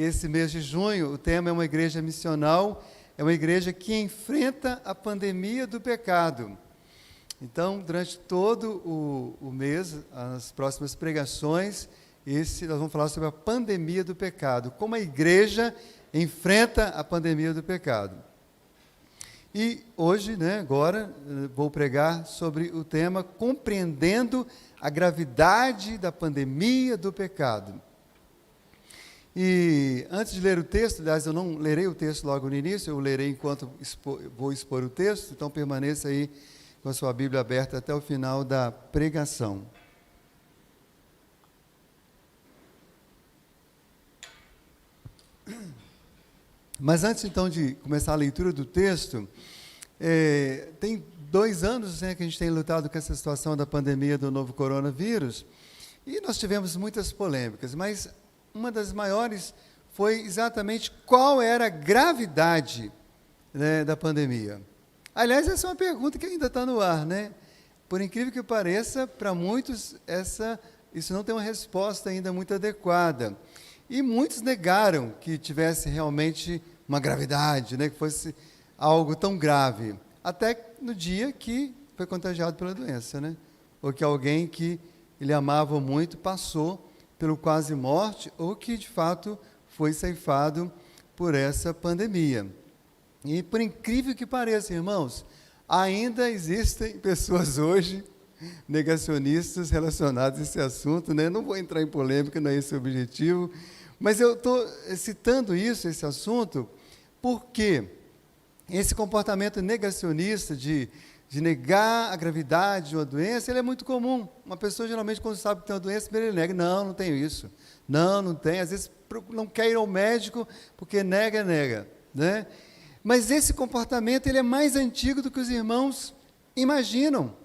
esse mês de junho, o tema é uma igreja missional, é uma igreja que enfrenta a pandemia do pecado. Então, durante todo o mês, as próximas pregações, nós vamos falar sobre a pandemia do pecado, como a igreja enfrenta a pandemia do pecado. E hoje, agora, vou pregar sobre o tema compreendendo a gravidade da pandemia do pecado. E antes de ler o texto, aliás, eu não lerei o texto logo no início, eu lerei enquanto vou expor o texto, então permaneça aí com a sua Bíblia aberta até o final da pregação. Mas antes, então, de começar a leitura do texto, tem 2 anos que a gente tem lutado com essa situação da pandemia do novo coronavírus, e nós tivemos muitas polêmicas, mas uma das maiores foi exatamente qual era a gravidade, da pandemia. Aliás, essa é uma pergunta que ainda está no ar, Por incrível que pareça, para muitos, isso não tem uma resposta ainda muito adequada. E muitos negaram que tivesse realmente uma gravidade, que fosse algo tão grave. Até no dia que foi contagiado pela doença, Ou que alguém que ele amava muito passou pelo quase morte, ou que de fato foi ceifado por essa pandemia. E por incrível que pareça, irmãos, ainda existem pessoas hoje negacionistas relacionadas a esse assunto, Não vou entrar em polêmica, não é esse o objetivo, mas eu estou citando esse assunto, porque esse comportamento negacionista de negar a gravidade de uma doença, ele é muito comum. Uma pessoa, geralmente, quando sabe que tem uma doença, ele nega, não tenho isso, não tem, às vezes não quer ir ao médico, porque nega, Mas esse comportamento, ele é mais antigo do que os irmãos imaginam,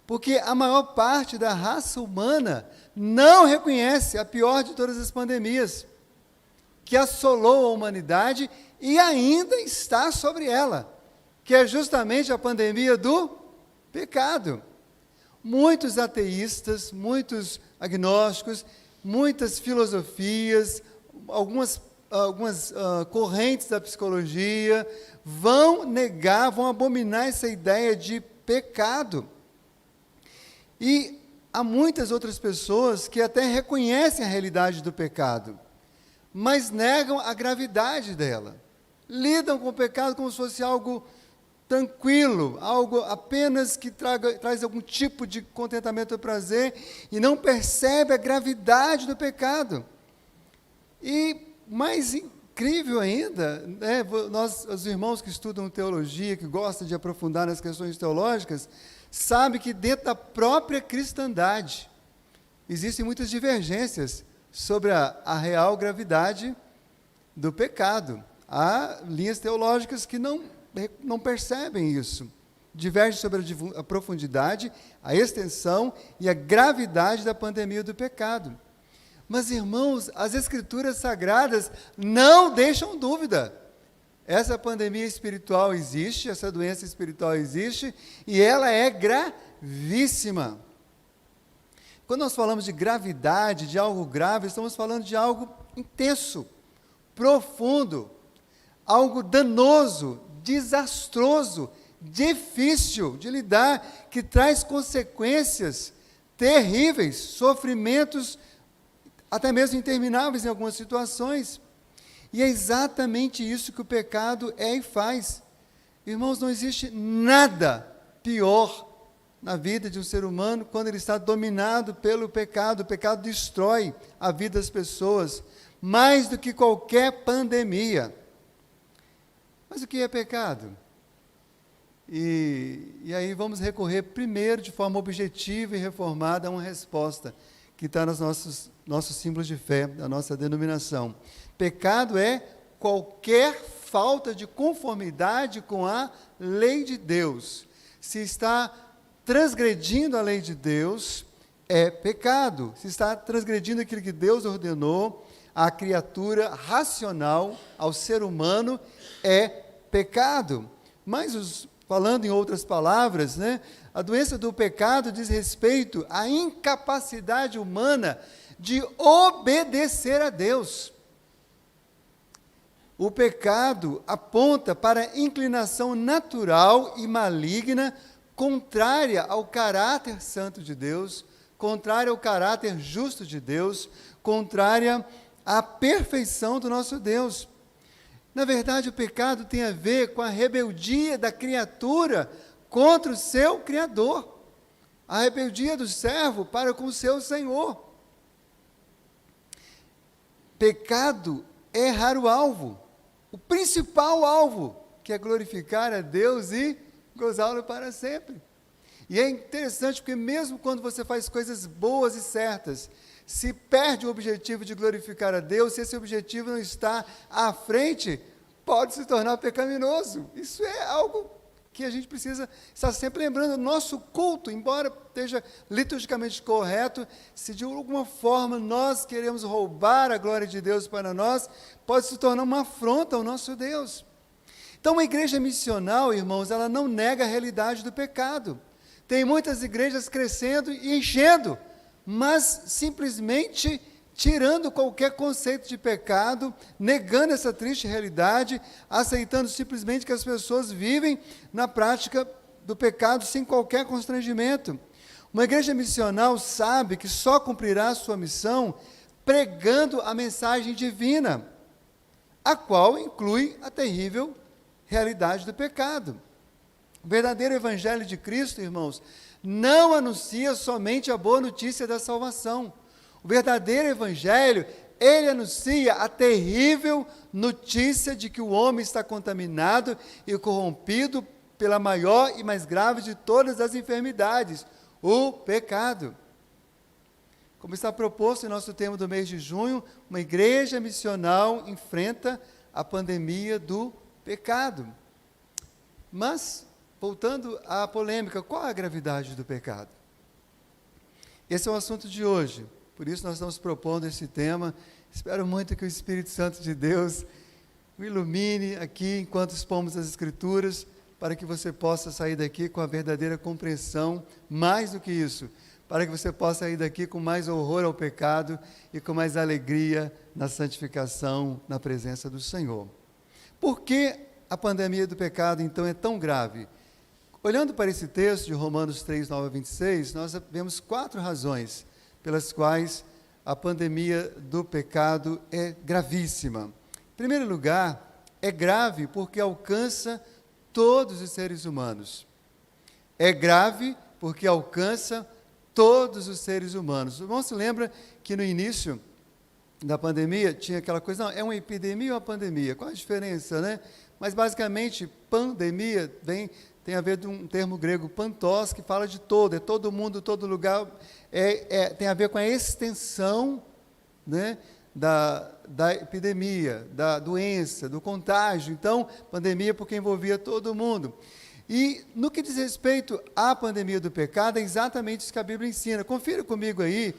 porque a maior parte da raça humana não reconhece a pior de todas as pandemias, que assolou a humanidade e ainda está sobre ela, que é justamente a pandemia do pecado. Muitos ateístas, muitos agnósticos, muitas filosofias, algumas correntes da psicologia vão negar, vão abominar essa ideia de pecado. E há muitas outras pessoas que até reconhecem a realidade do pecado, mas negam a gravidade dela. Lidam com o pecado como se fosse algo tranquilo, algo apenas que traz algum tipo de contentamento ou prazer, e não percebe a gravidade do pecado. E mais incrível ainda, os irmãos que estudam teologia, que gostam de aprofundar nas questões teológicas, sabem que dentro da própria cristandade existem muitas divergências sobre a real gravidade do pecado. Há linhas teológicas que não percebem isso. Divergem sobre a profundidade, a extensão e a gravidade da pandemia do pecado. Mas, irmãos, as Escrituras Sagradas não deixam dúvida. Essa pandemia espiritual existe, essa doença espiritual existe, e ela é gravíssima. Quando nós falamos de gravidade, de algo grave, estamos falando de algo intenso, profundo, algo danoso, desastroso, difícil de lidar, que traz consequências terríveis, sofrimentos até mesmo intermináveis em algumas situações. E é exatamente isso que o pecado é e faz. Irmãos, não existe nada pior na vida de um ser humano quando ele está dominado pelo pecado. O pecado destrói a vida das pessoas, mais do que qualquer pandemia. Mas o que é pecado? E aí vamos recorrer primeiro, de forma objetiva e reformada, a uma resposta que está nos nossos símbolos de fé, da nossa denominação. Pecado é qualquer falta de conformidade com a lei de Deus. Se está transgredindo a lei de Deus, é pecado. Se está transgredindo aquilo que Deus ordenou à criatura racional, ao ser humano, é pecado. Mas, falando em outras palavras, a doença do pecado diz respeito à incapacidade humana de obedecer a Deus. O pecado aponta para a inclinação natural e maligna, contrária ao caráter santo de Deus, contrária ao caráter justo de Deus, contrária à perfeição do nosso Deus. Na verdade, o pecado tem a ver com a rebeldia da criatura contra o seu Criador, a rebeldia do servo para com o seu Senhor. Pecado é errar o alvo, o principal alvo, que é glorificar a Deus e gozá-lo para sempre. E é interessante porque mesmo quando você faz coisas boas e certas, se perde o objetivo de glorificar a Deus, se esse objetivo não está à frente, pode se tornar pecaminoso. Isso é algo que a gente precisa estar sempre lembrando. Nosso culto, embora esteja liturgicamente correto, se de alguma forma nós queremos roubar a glória de Deus para nós, pode se tornar uma afronta ao nosso Deus. Então, uma igreja missional, irmãos, ela não nega a realidade do pecado. Tem muitas igrejas crescendo e enchendo, mas simplesmente tirando qualquer conceito de pecado, negando essa triste realidade, aceitando simplesmente que as pessoas vivem na prática do pecado sem qualquer constrangimento. Uma igreja missional sabe que só cumprirá a sua missão pregando a mensagem divina, a qual inclui a terrível realidade do pecado. O verdadeiro evangelho de Cristo, irmãos, não anuncia somente a boa notícia da salvação. O verdadeiro evangelho, ele anuncia a terrível notícia de que o homem está contaminado e corrompido pela maior e mais grave de todas as enfermidades, o pecado. Como está proposto em nosso tema do mês de junho, uma igreja missional enfrenta a pandemia do pecado. Mas, voltando à polêmica, qual a gravidade do pecado? Esse é o assunto de hoje. Por isso nós estamos propondo esse tema. Espero muito que o Espírito Santo de Deus o ilumine aqui enquanto expomos as Escrituras, para que você possa sair daqui com a verdadeira compreensão, mais do que isso, para que você possa sair daqui com mais horror ao pecado e com mais alegria na santificação, na presença do Senhor. Por que a pandemia do pecado, então, é tão grave? Olhando para esse texto de Romanos 3, 9 a 26, nós vemos 4 razões pelas quais a pandemia do pecado é gravíssima. Em primeiro lugar, é grave porque alcança todos os seres humanos. É grave porque alcança todos os seres humanos. O irmão se lembra que no início da pandemia tinha aquela coisa, não, é uma epidemia ou uma pandemia? Qual a diferença, né? Mas basicamente, pandemia tem a ver com um termo grego, pantos, que fala de todo, é todo mundo, todo lugar, tem a ver com a extensão, né, da epidemia, da doença, do contágio. Então, pandemia porque envolvia todo mundo. E no que diz respeito à pandemia do pecado, é exatamente isso que a Bíblia ensina. Confira comigo aí,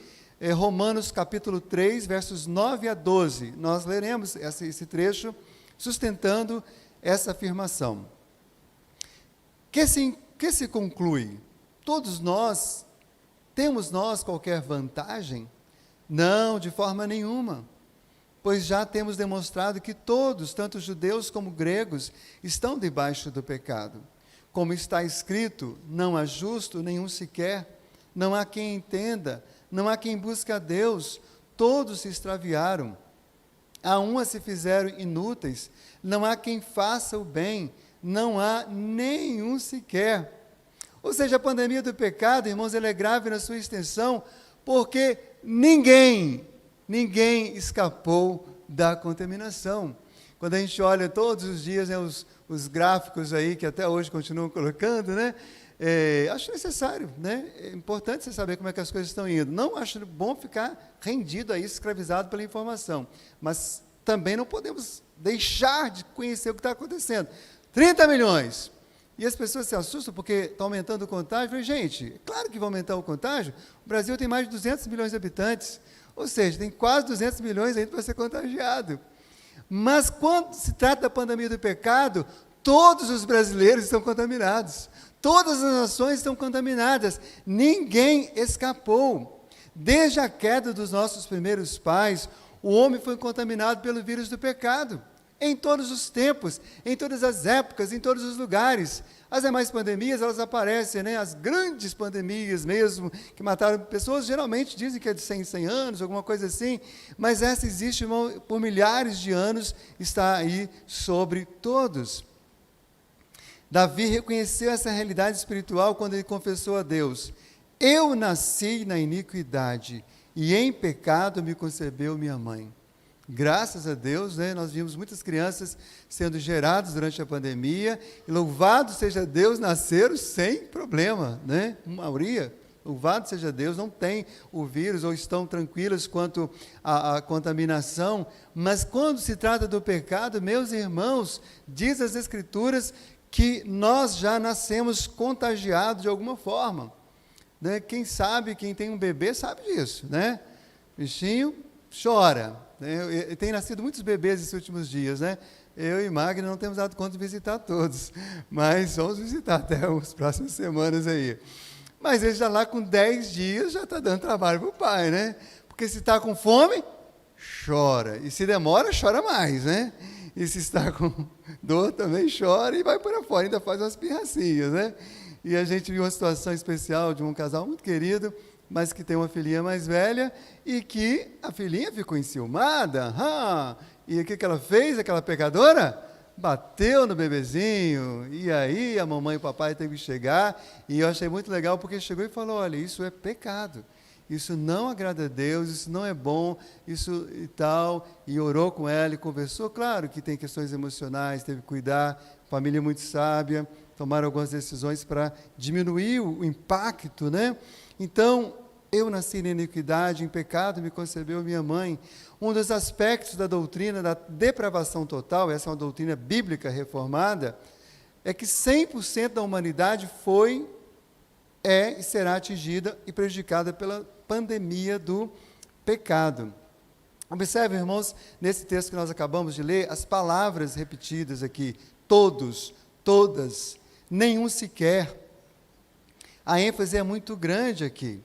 Romanos capítulo 3, versos 9 a 12. Nós leremos esse trecho sustentando essa afirmação. Que se conclui? Temos nós qualquer vantagem? Não, de forma nenhuma, pois já temos demonstrado que todos, tanto judeus como gregos, estão debaixo do pecado. Como está escrito, não há justo nenhum sequer, não há quem entenda, não há quem busque a Deus, todos se extraviaram, a uns se fizeram inúteis, não há quem faça o bem, não há nenhum sequer. Ou seja, a pandemia do pecado, irmãos, ela é grave na sua extensão, porque ninguém escapou da contaminação. Quando a gente olha todos os dias, né, os gráficos aí, que até hoje continuam colocando, né, acho necessário, né, é importante você saber como é que as coisas estão indo. Não acho bom ficar rendido a isso, escravizado pela informação, mas também não podemos deixar de conhecer o que está acontecendo. 30 milhões. E as pessoas se assustam porque está aumentando o contágio. Eu falei, gente, claro que vai aumentar o contágio. O Brasil tem mais de 200 milhões de habitantes. Ou seja, tem quase 200 milhões ainda para ser contagiado. Mas quando se trata da pandemia do pecado, todos os brasileiros estão contaminados. Todas as nações estão contaminadas. Ninguém escapou. Desde a queda dos nossos primeiros pais, o homem foi contaminado pelo vírus do pecado. em todos os tempos, em todas as épocas, em todos os lugares. As demais pandemias, elas aparecem, né? As grandes pandemias mesmo, que mataram pessoas, geralmente dizem que é de 100 anos, alguma coisa assim, mas essa existe, irmão, por milhares de anos, está aí sobre todos. Davi reconheceu essa realidade espiritual quando ele confessou a Deus: eu nasci na iniquidade, e em pecado me concebeu minha mãe. Graças a Deus, né, nós vimos muitas crianças sendo geradas durante a pandemia, e louvado seja Deus, nasceram sem problema, né? A maioria, louvado seja Deus, não tem o vírus, ou estão tranquilas quanto à contaminação, mas quando se trata do pecado, meus irmãos, diz as Escrituras que nós já nascemos contagiados de alguma forma, né? Quem sabe, quem tem um bebê sabe disso, né? O bichinho chora, né? Tem nascido muitos bebês nesses últimos dias, né? Eu e Magna não temos dado conta de visitar todos, mas vamos visitar até as próximas semanas aí. Mas ele já lá com 10 dias já está dando trabalho para o pai, né? Porque se está com fome, chora. E se demora, chora mais, né? E se está com dor, também chora e vai para fora, ainda faz umas pirracinhas, né? E a gente viu uma situação especial de um casal muito querido, mas que tem uma filhinha mais velha, e que a filhinha ficou enciumada. E o que ela fez, aquela pecadora? Bateu no bebezinho, e aí a mamãe e o papai teve que chegar, e eu achei muito legal, porque chegou e falou: olha, isso é pecado, isso não agrada a Deus, isso não é bom, isso e tal, e orou com ela e conversou. Claro que tem questões emocionais, teve que cuidar, família muito sábia, tomaram algumas decisões para diminuir o impacto, né? Então, eu nasci na iniquidade, em pecado me concebeu minha mãe. Um dos aspectos da doutrina da depravação total, essa é uma doutrina bíblica reformada, é que 100% da humanidade foi, é e será atingida e prejudicada pela pandemia do pecado. Observe, irmãos, nesse texto que nós acabamos de ler, as palavras repetidas aqui: todos, todas, nenhum sequer. A ênfase é muito grande aqui.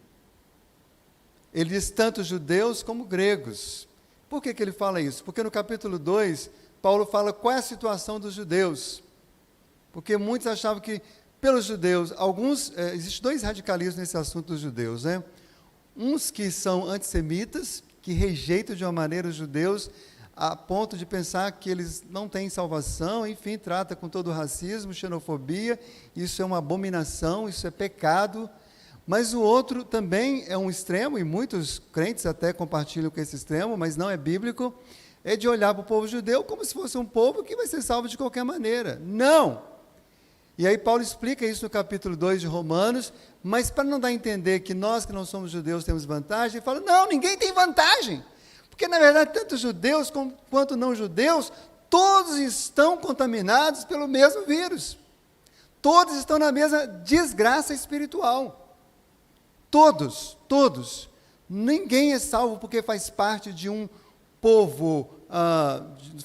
Ele diz tanto judeus como gregos. Por que ele fala isso? Porque no capítulo 2, Paulo fala qual é a situação dos judeus. Porque muitos achavam que, pelos judeus, existem dois radicalismos nesse assunto dos judeus, né? Uns que são antissemitas, que rejeitam de uma maneira os judeus, a ponto de pensar que eles não têm salvação, enfim, trata com todo o racismo, xenofobia, isso é uma abominação, isso é pecado. Mas o outro também é um extremo, e muitos crentes até compartilham com esse extremo, mas não é bíblico, é de olhar para o povo judeu como se fosse um povo que vai ser salvo de qualquer maneira. Não! E aí Paulo explica isso no capítulo 2 de Romanos, mas para não dar a entender que nós que não somos judeus temos vantagem, ele fala: não, ninguém tem vantagem. Porque, na verdade, tanto judeus quanto não judeus, todos estão contaminados pelo mesmo vírus. Todos estão na mesma desgraça espiritual. Todos, todos. Ninguém é salvo porque faz parte de um povo,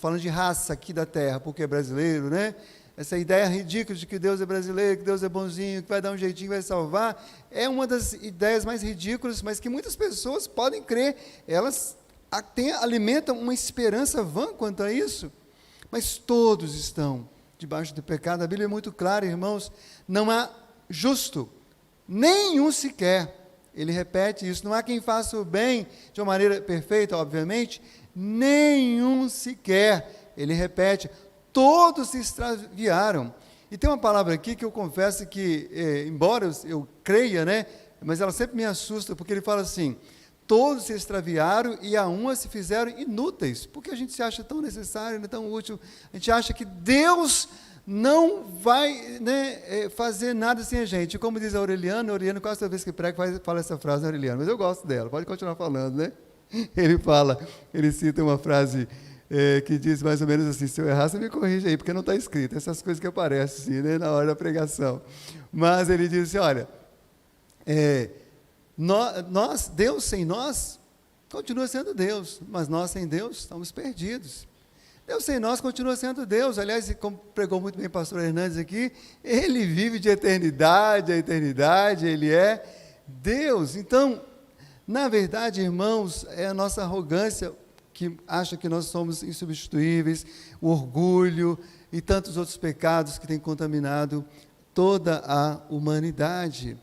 falando de raça aqui da terra, porque é brasileiro, né? Essa ideia ridícula de que Deus é brasileiro, que Deus é bonzinho, que vai dar um jeitinho, vai salvar, é uma das ideias mais ridículas, mas que muitas pessoas podem crer. Elas alimentam uma esperança vã quanto a isso, mas todos estão debaixo do pecado. A Bíblia é muito clara, irmãos, não há justo, nenhum sequer. Ele repete isso: não há quem faça o bem de uma maneira perfeita, obviamente, nenhum sequer. Ele repete: todos se extraviaram. E tem uma palavra aqui que eu confesso que, embora eu creia, né, mas ela sempre me assusta, porque ele fala assim: todos se extraviaram e a uma se fizeram inúteis. Porque a gente se acha tão necessário, tão útil. A gente acha que Deus não vai, né, fazer nada sem a gente. Como diz a Aureliano quase toda vez que prega fala essa frase, né, Aureliano? Mas eu gosto dela, pode continuar falando, né? Ele cita uma frase que diz mais ou menos assim: se eu errar, você me corrige aí, porque não está escrito. Essas coisas que aparecem assim, né, na hora da pregação. Mas ele diz assim: olha, Deus sem nós continua sendo Deus, mas nós sem Deus estamos perdidos. Deus sem nós continua sendo Deus. Aliás, como pregou muito bem o pastor Hernandes aqui, Ele vive de eternidade a eternidade, Ele é Deus. Então, na verdade, irmãos, é a nossa arrogância que acha que nós somos insubstituíveis, o orgulho e tantos outros pecados que têm contaminado toda a humanidade.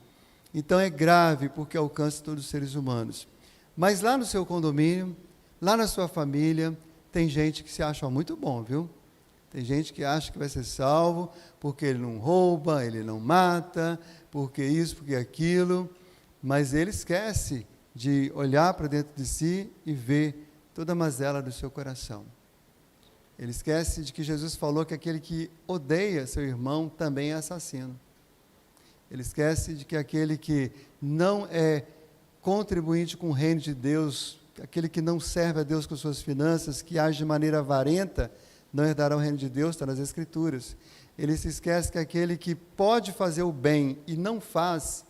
Então é grave porque alcança todos os seres humanos. Mas lá no seu condomínio, lá na sua família, tem gente que se acha muito bom, viu? Tem gente que acha que vai ser salvo porque ele não rouba, ele não mata, porque isso, porque aquilo, mas ele esquece de olhar para dentro de si e ver toda a mazela do seu coração. Ele esquece de que Jesus falou que aquele que odeia seu irmão também é assassino. Ele esquece de que aquele que não é contribuinte com o reino de Deus, aquele que não serve a Deus com suas finanças, que age de maneira avarenta, não herdará o reino de Deus, está nas Escrituras. Ele se esquece que aquele que pode fazer o bem e não faz,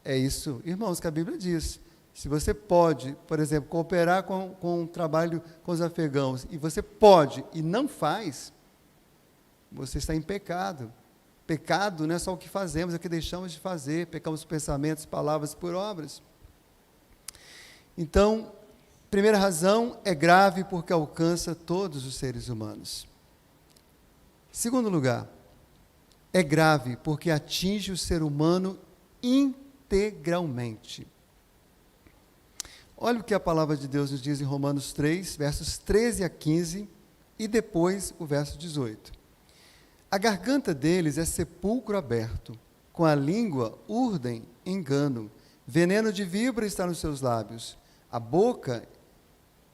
é isso, irmãos, que a Bíblia diz. Se você pode, por exemplo, cooperar com o trabalho com os afegãos, e você pode e não faz, você está em pecado. Pecado não é só o que fazemos, é o que deixamos de fazer. Pecamos por pensamentos, palavras, por obras. Então, primeira razão, é grave porque alcança todos os seres humanos. Segundo lugar, é grave porque atinge o ser humano integralmente. Olha o que a palavra de Deus nos diz em Romanos 3, versos 13 a 15, e depois o verso 18. A garganta deles é sepulcro aberto, com a língua urdem engano, veneno de víbora está nos seus lábios, a boca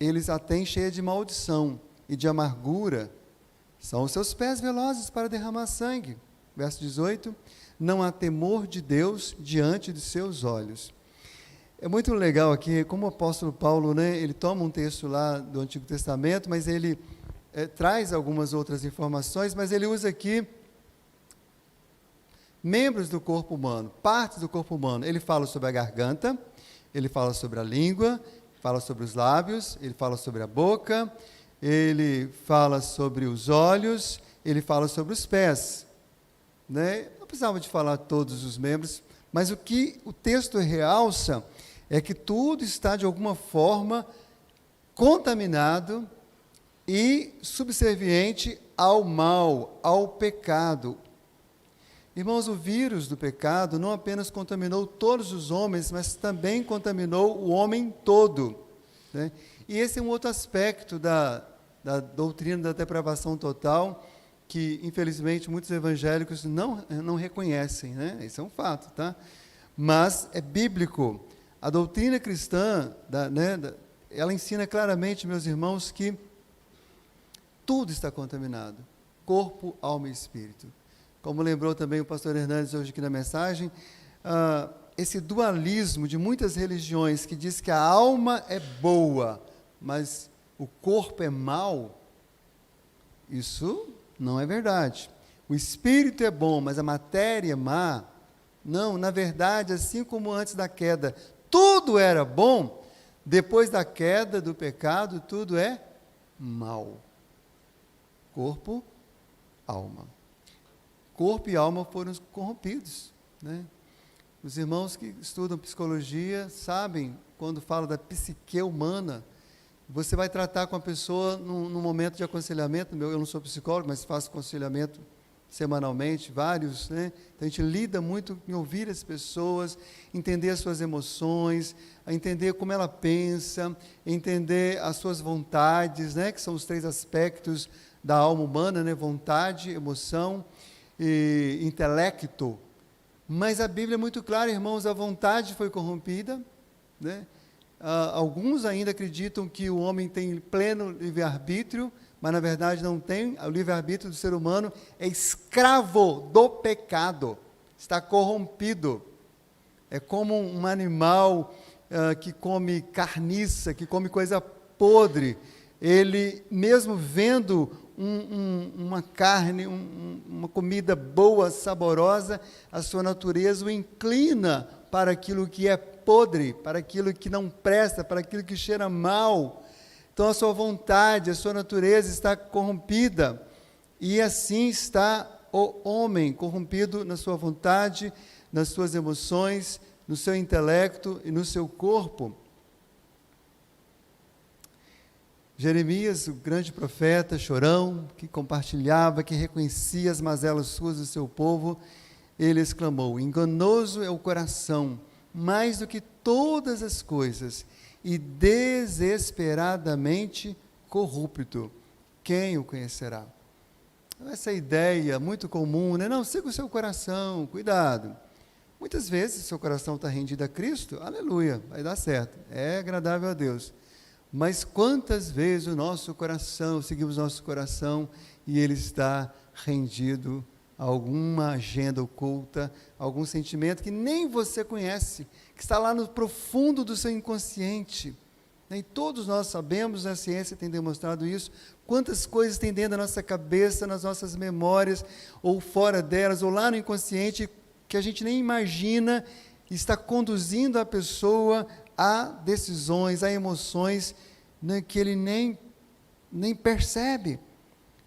eles a têm cheia de maldição e de amargura, são os seus pés velozes para derramar sangue. Verso 18, não há temor de Deus diante de seus olhos. É muito legal aqui, como o apóstolo Paulo, ele toma um texto lá do Antigo Testamento, mas ele traz algumas outras informações, mas ele usa aqui membros do corpo humano, partes do corpo humano. Ele fala sobre a garganta, ele fala sobre a língua, fala sobre os lábios, ele fala sobre a boca, ele fala sobre os olhos, ele fala sobre os pés. Não precisava de falar todos os membros, mas o que o texto realça é que tudo está, de alguma forma, contaminado e subserviente ao mal, ao pecado. Irmãos, o vírus do pecado não apenas contaminou todos os homens, mas também contaminou o homem todo. E esse é um outro aspecto da doutrina da depravação total, que, infelizmente, muitos evangélicos não reconhecem. Isso é um fato, tá? Mas é bíblico. A doutrina cristã, ela ensina claramente, meus irmãos, que tudo está contaminado, corpo, alma e espírito. Como lembrou também o pastor Hernandes hoje aqui na mensagem, esse dualismo de muitas religiões que diz que a alma é boa, mas o corpo é mau, isso não é verdade. O espírito é bom, mas a matéria é má. Não, na verdade, assim como antes da queda, tudo era bom, depois da queda do pecado, tudo é mal. Corpo, alma. Corpo e alma foram corrompidos. Os irmãos que estudam psicologia sabem, quando fala da psique humana, você vai tratar com a pessoa num momento de aconselhamento. Eu não sou psicólogo, mas faço aconselhamento semanalmente, vários, Então a gente lida muito em ouvir as pessoas, entender as suas emoções, entender como ela pensa, entender as suas vontades, que são os 3 aspectos da alma humana, vontade, emoção e intelecto. Mas a Bíblia é muito clara, irmãos, a vontade foi corrompida, alguns ainda acreditam que o homem tem pleno livre-arbítrio, mas na verdade não tem. O livre-arbítrio do ser humano é escravo do pecado, está corrompido. É como um animal que come carniça, que come coisa podre. Ele, mesmo vendo uma carne, uma comida boa, saborosa, a sua natureza o inclina para aquilo que é podre, para aquilo que não presta, para aquilo que cheira mal. Então a sua vontade, a sua natureza está corrompida, e assim está o homem, corrompido na sua vontade, nas suas emoções, no seu intelecto e no seu corpo. Jeremias, o grande profeta, chorão, que compartilhava, que reconhecia as mazelas suas do seu povo, ele exclamou: enganoso é o coração, mais do que todas as coisas, e desesperadamente corrupto. Quem o conhecerá? Essa ideia muito comum, né? Não, siga o seu coração, cuidado. Muitas vezes, se o seu coração está rendido a Cristo, aleluia, vai dar certo, é agradável a Deus. Mas quantas vezes o nosso coração, seguimos nosso coração, e ele está rendido a alguma agenda oculta, algum sentimento que nem você conhece, que está lá no profundo do seu inconsciente. E todos nós sabemos, a ciência tem demonstrado isso, quantas coisas tem dentro da nossa cabeça, nas nossas memórias, ou fora delas, ou lá no inconsciente, que a gente nem imagina, está conduzindo a pessoa a decisões, a emoções, né, que ele nem percebe,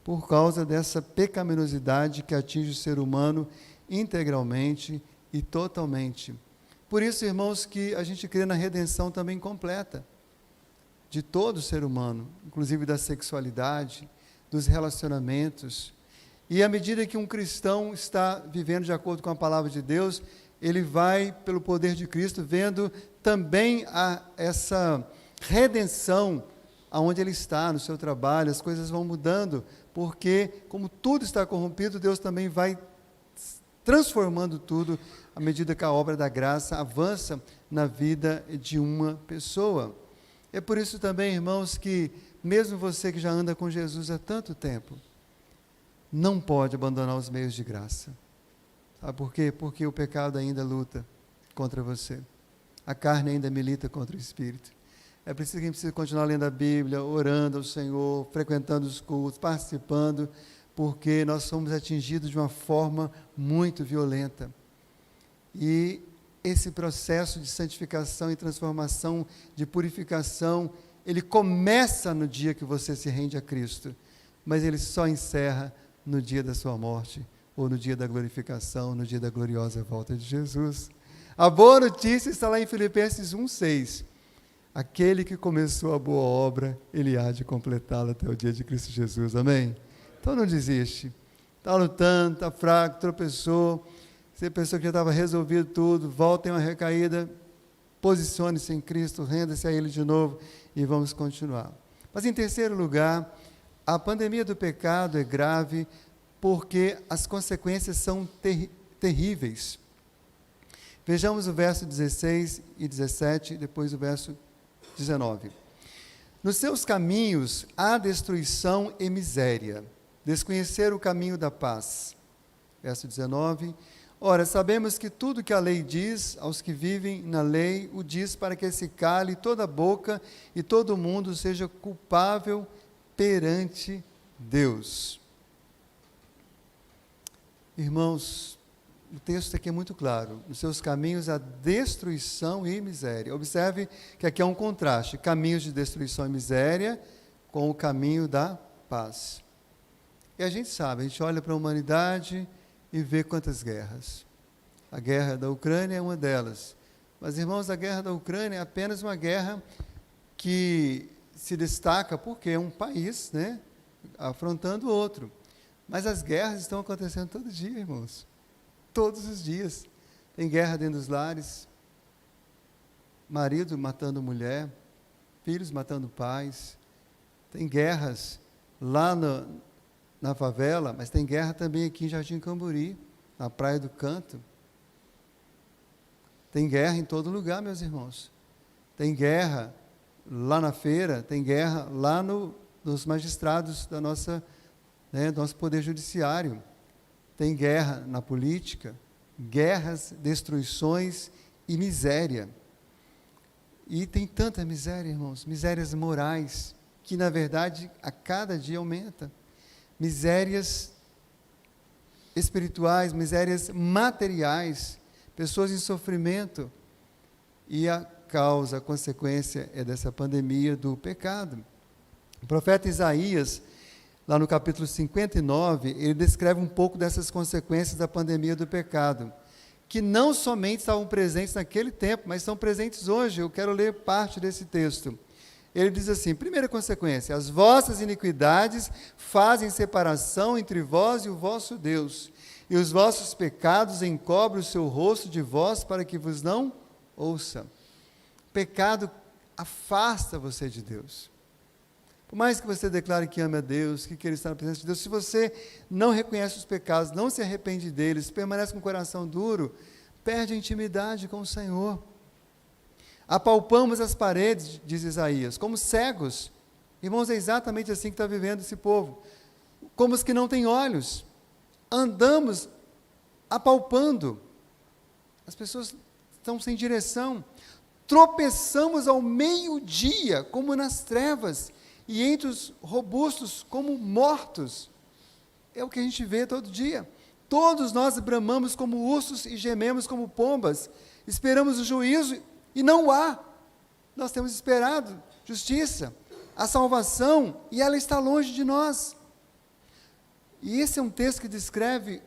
por causa dessa pecaminosidade que atinge o ser humano integralmente e totalmente. Por isso, irmãos, que a gente crê na redenção também completa de todo ser humano, inclusive da sexualidade, dos relacionamentos. E à medida que um cristão está vivendo de acordo com a palavra de Deus, ele vai, pelo poder de Cristo, vendo também essa redenção aonde ele está, no seu trabalho. As coisas vão mudando, porque como tudo está corrompido, Deus também vai transformando tudo à medida que a obra da graça avança na vida de uma pessoa. É por isso também, irmãos, que mesmo você que já anda com Jesus há tanto tempo, não pode abandonar os meios de graça. Sabe por quê? Porque o pecado ainda luta contra você. A carne ainda milita contra o Espírito. É preciso que a gente precisa continuar lendo a Bíblia, orando ao Senhor, frequentando os cultos, participando, porque nós somos atingidos de uma forma muito violenta. E esse processo de santificação e transformação, de purificação, ele começa no dia que você se rende a Cristo, mas ele só encerra no dia da sua morte, ou no dia da glorificação, no dia da gloriosa volta de Jesus. A boa notícia está lá em Filipenses 1,6. Aquele que começou a boa obra, ele há de completá-la até o dia de Cristo Jesus. Amém? Então não desiste. Está lutando, está fraco, tropeçou. Você pensou que já estava resolvido tudo, volta em uma recaída, posicione-se em Cristo, renda-se a Ele de novo e vamos continuar. Mas em terceiro lugar, a pandemia do pecado é grave porque as consequências são terríveis. Vejamos o verso 16 e 17, depois o verso 19. Nos seus caminhos há destruição e miséria, desconhecer o caminho da paz. Verso 19. Ora, sabemos que tudo que a lei diz aos que vivem na lei, o diz para que se cale toda a boca e todo mundo seja culpável perante Deus. Irmãos, o texto aqui é muito claro. Nos seus caminhos há destruição e miséria. Observe que aqui há um contraste. Caminhos de destruição e miséria com o caminho da paz. E a gente sabe, a gente olha para a humanidade e vê quantas guerras. A guerra da Ucrânia é uma delas. Mas, irmãos, a guerra da Ucrânia é apenas uma guerra que se destaca porque é um país, né, afrontando o outro. Mas as guerras estão acontecendo todo dia, irmãos. Todos os dias. Tem guerra dentro dos lares, marido matando mulher, filhos matando pais. Tem guerras lá na favela, mas tem guerra também aqui em Jardim Camburi, na Praia do Canto. Tem guerra em todo lugar, meus irmãos. Tem guerra lá na feira, tem guerra lá nos magistrados da do nosso poder judiciário. Tem guerra na política, guerras, destruições e miséria. E tem tanta miséria, irmãos, misérias morais, que na verdade a cada dia aumenta. Misérias espirituais, misérias materiais, pessoas em sofrimento. E a causa, a consequência é dessa pandemia do pecado. O profeta Isaías, lá no capítulo 59, ele descreve um pouco dessas consequências da pandemia do pecado, que não somente estavam presentes naquele tempo, mas estão presentes hoje. Eu quero ler parte desse texto. Ele diz assim, primeira consequência, as vossas iniquidades fazem separação entre vós e o vosso Deus, e os vossos pecados encobrem o seu rosto de vós para que vos não ouça. Pecado afasta você de Deus. Por mais que você declare que ama a Deus, que queira estar na presença de Deus, se você não reconhece os pecados, não se arrepende deles, permanece com o coração duro, perde a intimidade com o Senhor. Apalpamos as paredes, diz Isaías, como cegos. Irmãos, é exatamente assim que está vivendo esse povo. Como os que não têm olhos. Andamos apalpando. As pessoas estão sem direção. Tropeçamos ao meio-dia, como nas trevas, e entre os robustos, como mortos. É o que a gente vê todo dia. Todos nós bramamos como ursos e gememos como pombas. Esperamos o juízo e não há. Nós temos esperado justiça, a salvação, e ela está longe de nós. E esse é um texto que descreve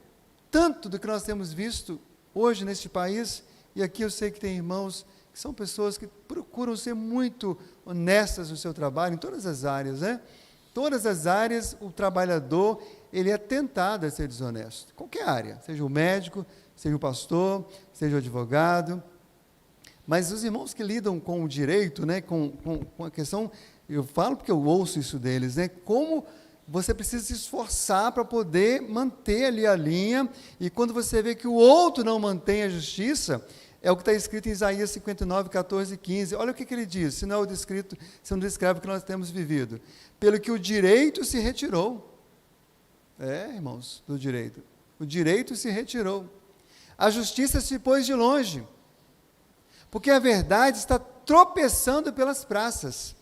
tanto do que nós temos visto hoje neste país, e aqui eu sei que tem irmãos que são pessoas que procuram ser muito honestas no seu trabalho, em todas as áreas, né? Todas as áreas, o trabalhador, ele é tentado a ser desonesto. Qualquer área, seja o médico, seja o pastor, seja o advogado. Mas os irmãos que lidam com o direito, né, com a questão, eu falo porque eu ouço isso deles, né, como você precisa se esforçar para poder manter ali a linha, e quando você vê que o outro não mantém a justiça, é o que está escrito em Isaías 59, 14 e 15. Olha o que ele diz, se não descreve o que nós temos vivido. Pelo que o direito se retirou. Irmãos, do direito. O direito se retirou. A justiça se pôs de longe. Porque a verdade está tropeçando pelas praças.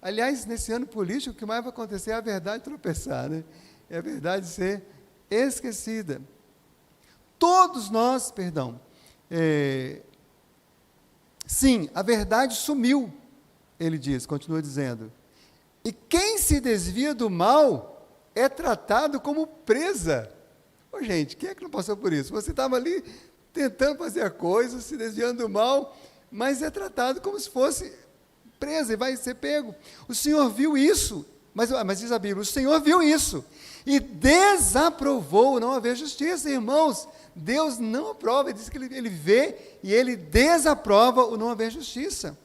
Aliás, nesse ano político, o que mais vai acontecer é a verdade tropeçar, né? É a verdade ser esquecida. Todos nós, sim, a verdade sumiu, ele diz, continua dizendo. E quem se desvia do mal é tratado como presa. Ô, gente, quem é que não passou por isso? Você estava ali tentando fazer a coisa, se desviando do mal, mas é tratado como se fosse presa e vai ser pego. O Senhor viu isso, mas diz a Bíblia, o Senhor viu isso e desaprovou não haver justiça. Irmãos, Deus não aprova, ele diz que ele vê e ele desaprova o não haver justiça.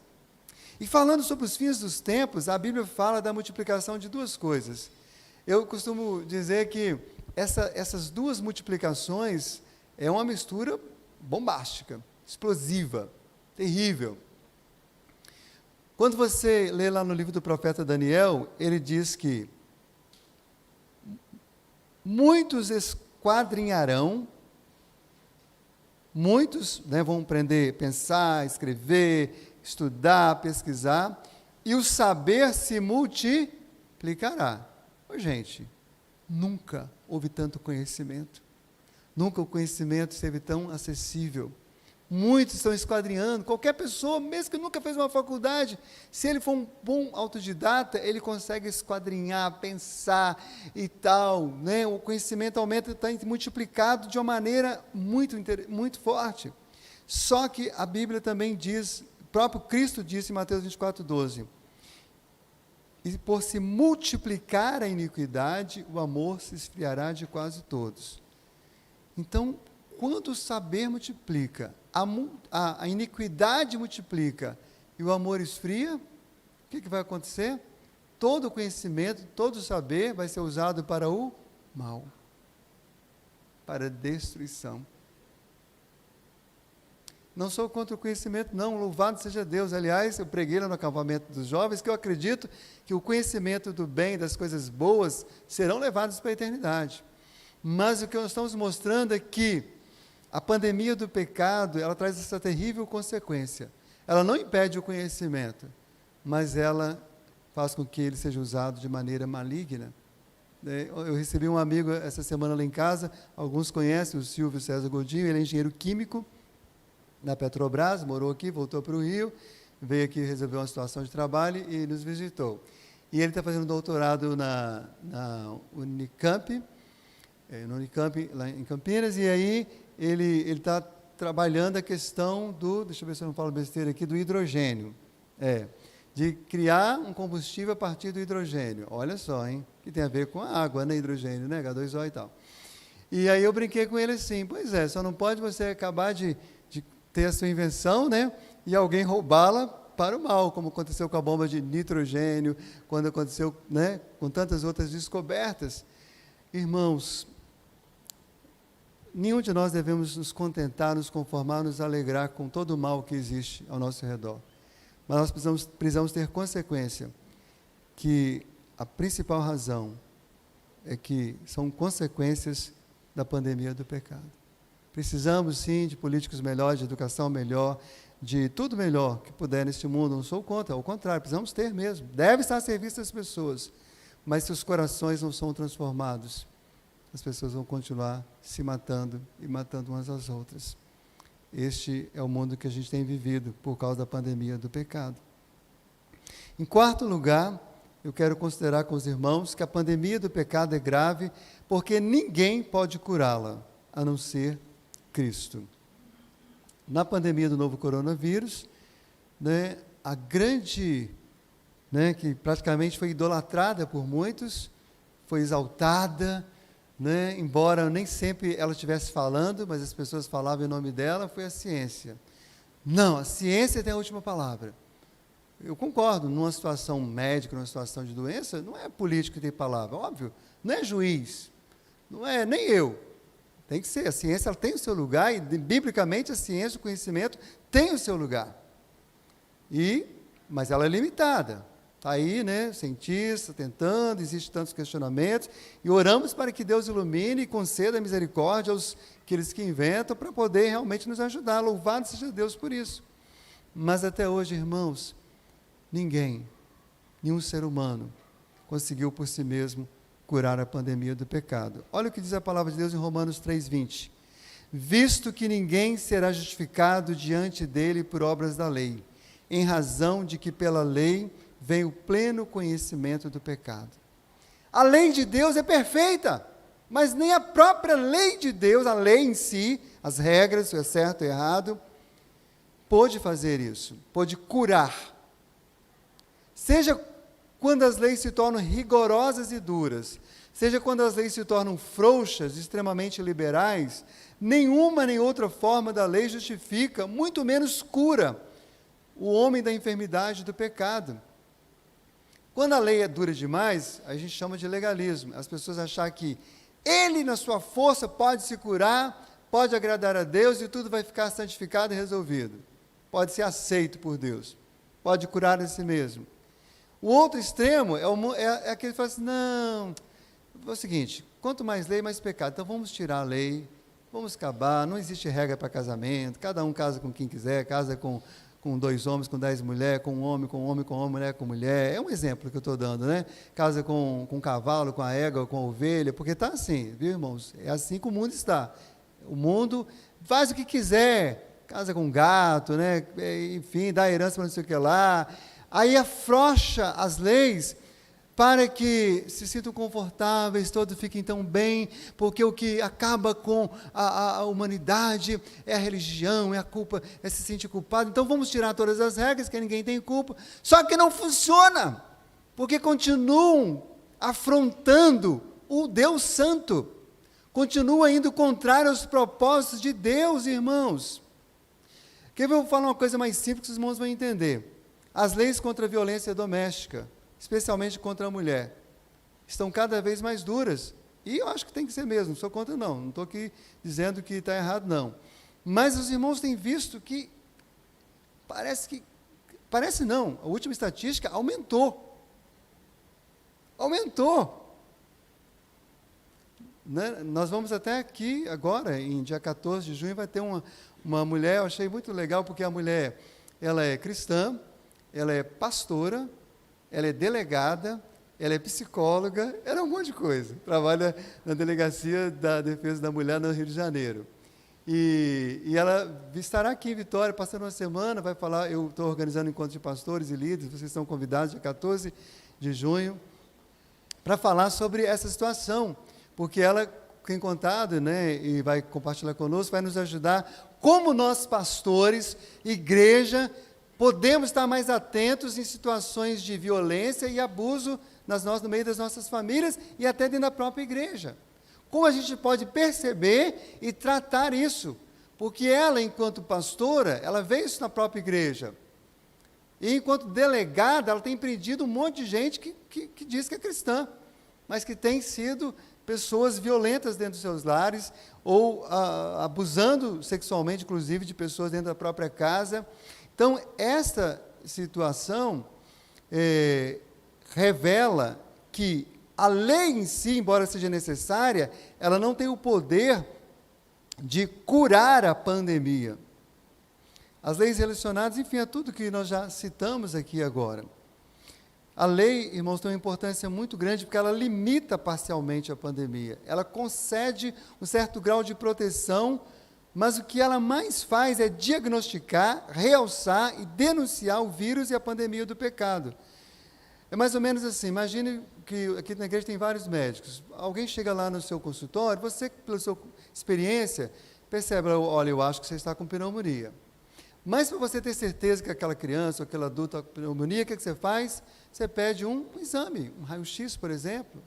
E falando sobre os fins dos tempos, a Bíblia fala da multiplicação de duas coisas. Eu costumo dizer que essas duas multiplicações é uma mistura bombástica, explosiva, terrível. Quando você lê lá no livro do profeta Daniel, ele diz que muitos esquadrinharão, muitos vão aprender a pensar, escrever, estudar, pesquisar, e o saber se multiplicará. Gente, nunca houve tanto conhecimento. Nunca o conhecimento esteve tão acessível. Muitos estão esquadrinhando. Qualquer pessoa, mesmo que nunca fez uma faculdade, se ele for um bom autodidata, ele consegue esquadrinhar, pensar e tal, né? O conhecimento aumenta, está multiplicado de uma maneira muito forte. Só que a Bíblia também diz, o próprio Cristo disse em Mateus 24, 12, e por se multiplicar a iniquidade, o amor se esfriará de quase todos. Então, quando o saber multiplica, a iniquidade multiplica e o amor esfria, o que vai acontecer? Todo o conhecimento, todo o saber vai ser usado para o mal, para a destruição. Não sou contra o conhecimento, não, louvado seja Deus. Aliás, eu preguei lá no acampamento dos jovens que eu acredito que o conhecimento do bem, das coisas boas, serão levados para a eternidade. Mas o que nós estamos mostrando é que a pandemia do pecado, ela traz essa terrível consequência. Ela não impede o conhecimento, mas ela faz com que ele seja usado de maneira maligna. Eu recebi um amigo essa semana lá em casa, alguns conhecem, o Silvio César Godinho, ele é engenheiro químico na Petrobras, morou aqui, voltou para o Rio, veio aqui resolver uma situação de trabalho e nos visitou. E ele está fazendo doutorado na Unicamp, no Unicamp, lá em Campinas, e aí ele está trabalhando a questão do, deixa eu ver se eu não falo besteira aqui, do hidrogênio. de criar um combustível a partir do hidrogênio. Olha só, hein? Que tem a ver com a água, né? Hidrogênio, né? H2O e tal. E aí eu brinquei com ele assim, pois é, só não pode você acabar de ter a sua invenção, né? E alguém roubá-la para o mal, como aconteceu com a bomba de nitrogênio, quando aconteceu, né, com tantas outras descobertas. Irmãos, nenhum de nós devemos nos contentar, nos conformar, nos alegrar com todo o mal que existe ao nosso redor. Mas nós precisamos ter consequência, que a principal razão é que são consequências da pandemia do pecado. Precisamos, sim, de políticos melhores, de educação melhor, de tudo melhor que puder neste mundo. Não sou contra, ao contrário, precisamos ter mesmo. Deve estar a serviço das pessoas. Mas se os corações não são transformados, as pessoas vão continuar se matando e matando umas às outras. Este é o mundo que a gente tem vivido por causa da pandemia do pecado. Em quarto lugar, eu quero considerar com os irmãos que a pandemia do pecado é grave porque ninguém pode curá-la, a não ser Cristo. Na pandemia do novo coronavírus, né, a grande, né, que praticamente foi idolatrada por muitos, foi exaltada, né, embora nem sempre ela estivesse falando, mas as pessoas falavam em nome dela, foi a ciência. Não, a ciência tem a última palavra. Eu concordo, numa situação médica, numa situação de doença, não é político que tem palavra, óbvio, não é juiz, não é nem eu. Tem que ser, a ciência ela tem o seu lugar, e biblicamente a ciência, o conhecimento, tem o seu lugar. Mas ela é limitada. Está aí, né, cientista, tentando, existem tantos questionamentos, e oramos para que Deus ilumine e conceda misericórdia aos aqueles que inventam, para poder realmente nos ajudar. Louvado seja Deus por isso. Mas até hoje, irmãos, ninguém, nenhum ser humano, conseguiu por si mesmo curar a pandemia do pecado. Olha o que diz a palavra de Deus em Romanos 3:20. Visto que ninguém será justificado diante dele por obras da lei, em razão de que pela lei vem o pleno conhecimento do pecado. A lei de Deus é perfeita, mas nem a própria lei de Deus, a lei em si, as regras, se é certo ou errado, pôde fazer isso, pôde curar. Seja quando as leis se tornam rigorosas e duras, seja quando as leis se tornam frouxas, extremamente liberais, nenhuma nem outra forma da lei justifica, muito menos cura, o homem da enfermidade do pecado. Quando a lei é dura demais, a gente chama de legalismo. As pessoas acham que ele, na sua força, pode se curar, pode agradar a Deus e tudo vai ficar santificado e resolvido. Pode ser aceito por Deus, pode curar a si mesmo. O outro extremo é aquele que fala assim, não, é o seguinte, quanto mais lei, mais pecado. Então vamos tirar a lei, vamos acabar, não existe regra para casamento, cada um casa com quem quiser, casa com 2 homens, com 10 mulheres, com um homem, mulher com mulher. É um exemplo que eu estou dando, né? Casa com cavalo, com a égua, com a ovelha, porque está assim, viu, irmãos? É assim que o mundo está. O mundo faz o que quiser, casa com gato, né? Enfim, dá herança para não sei o que lá. Aí afrouxa as leis para que se sintam confortáveis, todos fiquem tão bem, porque o que acaba com a humanidade é a religião, é a culpa, é se sentir culpado. Então vamos tirar todas as regras, que ninguém tem culpa. Só que não funciona, porque continuam afrontando o Deus Santo, continuam indo contrário aos propósitos de Deus, irmãos. Quer ver, eu vou falar uma coisa mais simples que os irmãos vão entender. As leis contra a violência doméstica, especialmente contra a mulher, estão cada vez mais duras. E eu acho que tem que ser mesmo, não sou contra não estou aqui dizendo que está errado não. Mas os irmãos têm visto que, parece não, a última estatística aumentou. Né? Nós vamos até aqui agora, em dia 14 de junho, vai ter uma mulher, eu achei muito legal, porque a mulher, ela é cristã, ela é pastora, ela é delegada, ela é psicóloga, ela é um monte de coisa. Trabalha na Delegacia da Defesa da Mulher no Rio de Janeiro. E ela estará aqui em Vitória, passando uma semana, vai falar, eu estou organizando um encontro de pastores e líderes, vocês são convidados, dia 14 de junho, para falar sobre essa situação, porque ela tem contado, né, e vai compartilhar conosco, vai nos ajudar, como nós pastores, igreja, Podemos estar mais atentos em situações de violência e abuso no meio das nossas famílias e até dentro da própria igreja. Como a gente pode perceber e tratar isso? Porque ela, enquanto pastora, ela vê isso na própria igreja. E enquanto delegada, ela tem prendido um monte de gente que diz que é cristã, mas que tem sido pessoas violentas dentro dos seus lares, ou abusando sexualmente, inclusive, de pessoas dentro da própria casa. Então, esta situação revela que a lei em si, embora seja necessária, ela não tem o poder de curar a pandemia. As leis relacionadas, enfim, é tudo que nós já citamos aqui agora. A lei, irmãos, tem uma importância muito grande porque ela limita parcialmente a pandemia. Ela concede um certo grau de proteção, mas o que ela mais faz é diagnosticar, realçar e denunciar o vírus e a pandemia do pecado. É mais ou menos assim, imagine que aqui na igreja tem vários médicos. Alguém chega lá no seu consultório, você, pela sua experiência, percebe, olha, eu acho que você está com pneumonia. Mas para você ter certeza que aquela criança ou aquele adulto está com pneumonia, o que você faz? Você pede um exame, um raio-x, por exemplo,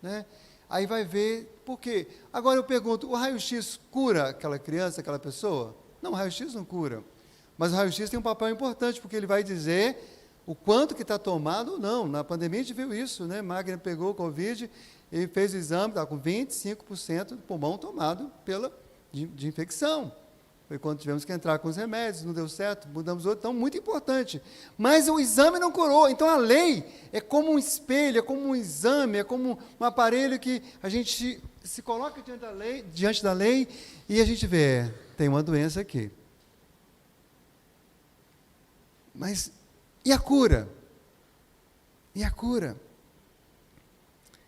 né? Aí vai ver, por quê? Agora eu pergunto, o raio-x cura aquela criança, aquela pessoa? Não, o raio-x não cura. Mas o raio-x tem um papel importante, porque ele vai dizer o quanto que está tomado ou não. Na pandemia a gente viu isso, né? Magna pegou o Covid e fez o exame, estava com 25% do pulmão tomado de infecção. Foi quando tivemos que entrar com os remédios, não deu certo, mudamos outro, então muito importante. Mas o exame não curou, então a lei é como um espelho, é como um exame, é como um aparelho que a gente se coloca diante da lei e a gente vê, tem uma doença aqui. Mas e a cura? E a cura?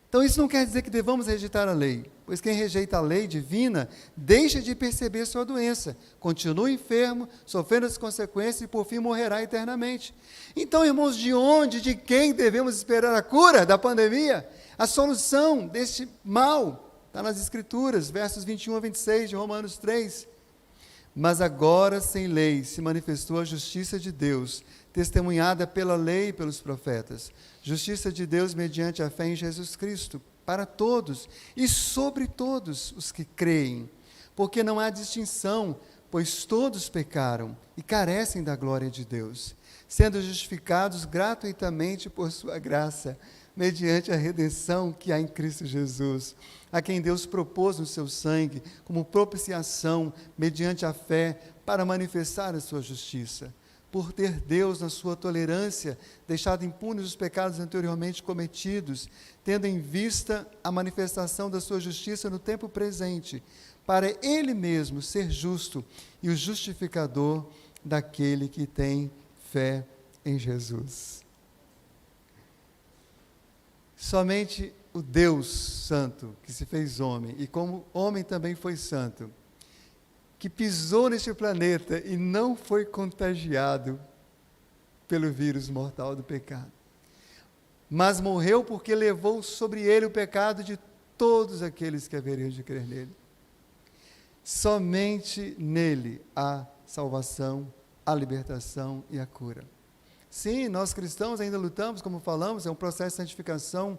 Então isso não quer dizer que devamos rejeitar a lei, pois quem rejeita a lei divina deixa de perceber sua doença, continua enfermo, sofrendo as consequências e por fim morrerá eternamente. Então, irmãos, de quem devemos esperar a cura da pandemia? A solução deste mal está nas Escrituras, versos 21 a 26 de Romanos 3. Mas agora, sem lei, se manifestou a justiça de Deus, testemunhada pela lei e pelos profetas. Justiça de Deus mediante a fé em Jesus Cristo, para todos e sobre todos os que creem. Porque não há distinção, pois todos pecaram e carecem da glória de Deus, sendo justificados gratuitamente por sua graça, mediante a redenção que há em Cristo Jesus, a quem Deus propôs no seu sangue, como propiciação, mediante a fé, para manifestar a sua justiça. Por ter Deus, na sua tolerância, deixado impunes os pecados anteriormente cometidos, tendo em vista a manifestação da sua justiça no tempo presente, para Ele mesmo ser justo e o justificador daquele que tem fé em Jesus. Somente o Deus Santo, que se fez homem, e como homem também foi santo, que pisou neste planeta e não foi contagiado pelo vírus mortal do pecado, mas morreu porque levou sobre ele o pecado de todos aqueles que haveriam de crer nele. Somente nele há salvação, a libertação e a cura. Sim, nós cristãos ainda lutamos, como falamos, é um processo de santificação,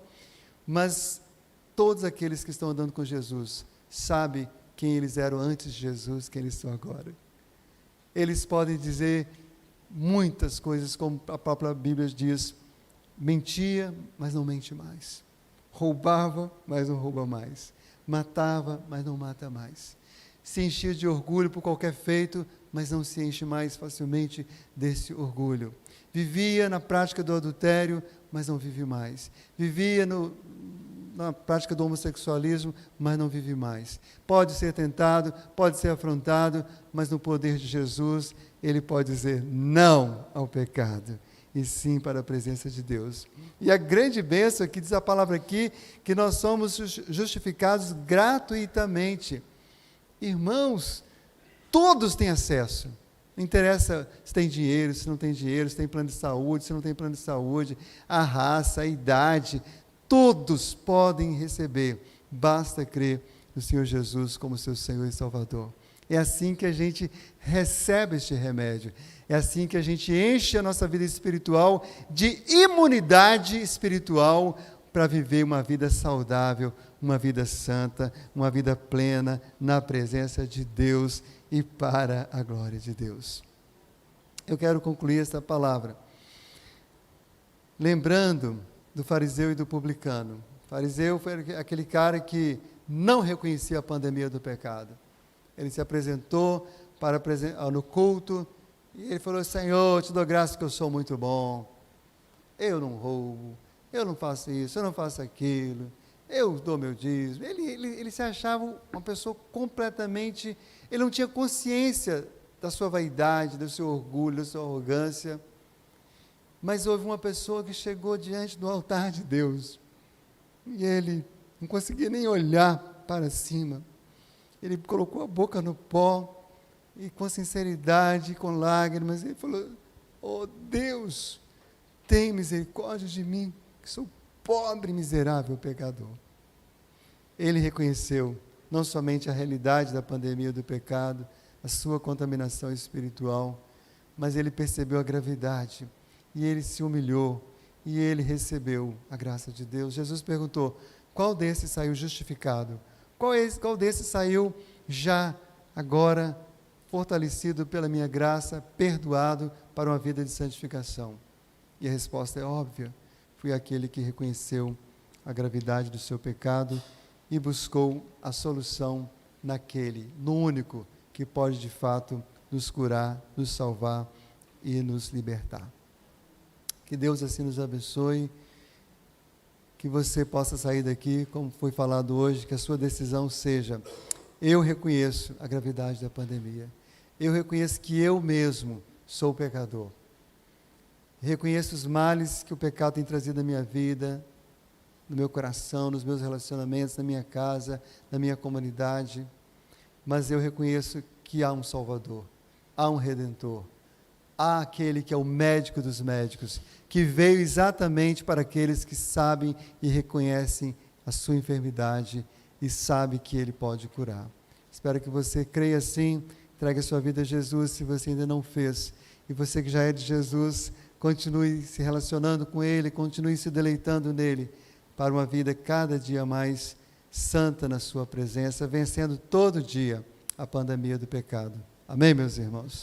mas todos aqueles que estão andando com Jesus sabem quem eles eram antes de Jesus, quem eles são agora. Eles podem dizer muitas coisas, como a própria Bíblia diz, mentia, mas não mente mais. Roubava, mas não rouba mais. Matava, mas não mata mais. Se enchia de orgulho por qualquer feito, mas não se enche mais facilmente desse orgulho. Vivia na prática do adultério, mas não vive mais. Vivia na prática do homossexualismo, mas não vive mais. Pode ser tentado, pode ser afrontado, mas no poder de Jesus, ele pode dizer não ao pecado, e sim para a presença de Deus. E a grande bênção, que diz a palavra aqui, que nós somos justificados gratuitamente. Irmãos, todos têm acesso. Não interessa se tem dinheiro, se não tem dinheiro, se tem plano de saúde, se não tem plano de saúde, a raça, a idade, todos podem receber, basta crer no Senhor Jesus como seu Senhor e Salvador. É assim que a gente recebe este remédio. É assim que a gente enche a nossa vida espiritual de imunidade espiritual para viver uma vida saudável, uma vida santa, uma vida plena na presença de Deus e para a glória de Deus. Eu quero concluir esta palavra lembrando do fariseu e do publicano. O fariseu foi aquele cara que não reconhecia a pandemia do pecado. Ele se apresentou no culto e ele falou: Senhor, te dou graça que eu sou muito bom. Eu não roubo, eu não faço isso, eu não faço aquilo, eu dou meu dízimo. Ele se achava uma pessoa completamente... Ele não tinha consciência da sua vaidade, do seu orgulho, da sua arrogância. Mas houve uma pessoa que chegou diante do altar de Deus e ele não conseguia nem olhar para cima. Ele colocou a boca no pó e com sinceridade, com lágrimas, ele falou: oh Deus, tem misericórdia de mim, que sou pobre, miserável pecador. Ele reconheceu não somente a realidade da pandemia do pecado, a sua contaminação espiritual, mas ele percebeu a gravidade e ele se humilhou e ele recebeu a graça de Deus. Jesus perguntou: qual desses saiu justificado? Qual desses saiu já agora fortalecido pela minha graça, perdoado para uma vida de santificação? E a resposta é óbvia: foi aquele que reconheceu a gravidade do seu pecado e buscou a solução no único que pode de fato nos curar, nos salvar e nos libertar. Que Deus assim nos abençoe, que você possa sair daqui, como foi falado hoje, que a sua decisão seja: eu reconheço a gravidade da pandemia, eu reconheço que eu mesmo sou pecador, reconheço os males que o pecado tem trazido na minha vida, no meu coração, nos meus relacionamentos, na minha casa, na minha comunidade, mas eu reconheço que há um Salvador, há um Redentor, há aquele que é o médico dos médicos, que veio exatamente para aqueles que sabem e reconhecem a sua enfermidade e sabe que Ele pode curar. Espero que você creia assim, entregue a sua vida a Jesus se você ainda não fez. E você que já é de Jesus, continue se relacionando com Ele, continue se deleitando nele, para uma vida cada dia mais santa na sua presença, vencendo todo dia a pandemia do pecado. Amém, meus irmãos?